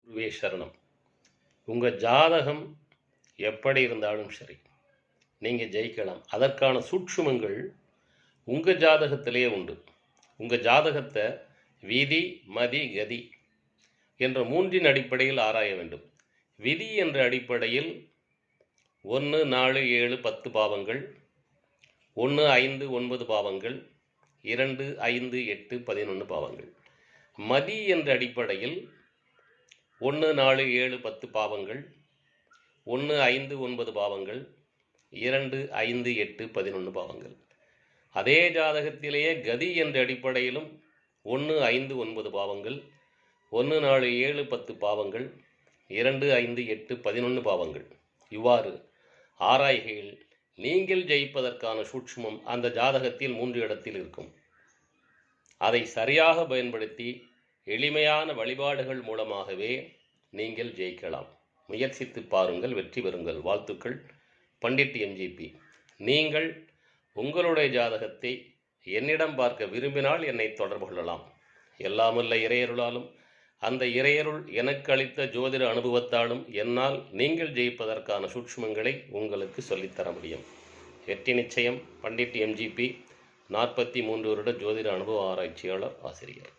குருவே சரணம். உங்கள் ஜாதகம் எப்படி இருந்தாலும் சரி, நீங்கள் ஜெயிக்கலாம். அதற்கான சூட்சுமங்கள் உங்கள் ஜாதகத்திலேயே உண்டு. உங்கள் ஜாதகத்தை விதி, மதி, கதி என்ற மூன்றின் அடிப்படையில் ஆராய வேண்டும். விதி என்ற அடிப்படையில் 1, 4, 7, 10 பாவங்கள், 1, 5, 9 பாவங்கள், 2, 5, 8, 11 பாவங்கள். மதி என்ற அடிப்படையில் 1, 4, 7, 10 பாவங்கள், 1, 5, 9 பாவங்கள், 2, 5, 8, 11 பாவங்கள். அதே ஜாதகத்திலேயே கதி என்ற அடிப்படையிலும் 1, 5, 9 பாவங்கள், 1, 4, 7, 10 பாவங்கள், 2, 5, 8, 11 பாவங்கள். இவ்வாறு ஆராய்கையில் நீங்கள் ஜெயிப்பதற்கான சூட்சுமம் அந்த ஜாதகத்தில் 3 இடத்தில் இருக்கும். அதை சரியாக பயன்படுத்தி எளிமையான வழிபாடுகள் மூலமாகவே நீங்கள் ஜெயிக்கலாம். முயற்சித்து பாருங்கள், வெற்றி பெறுங்கள். வாழ்த்துக்கள். பண்டிட் எம்ஜிபி. நீங்கள் உங்களுடைய ஜாதகத்தை என்னிடம் பார்க்க விரும்பினால் என்னை தொடர்பு கொள்ளலாம். எல்லாமல்ல இறையருளாலும் அந்த இறையருள் எனக்கு அளித்த ஜோதிட அனுபவத்தாலும் என்னால் நீங்கள் ஜெயிப்பதற்கான சூட்சுமங்களை உங்களுக்கு சொல்லித்தர முடியும். வெற்றி நிச்சயம். பண்டிட் எம்ஜிபி, 43 வருட ஜோதிட அனுபவ ஆராய்ச்சியாளர், ஆசிரியர்.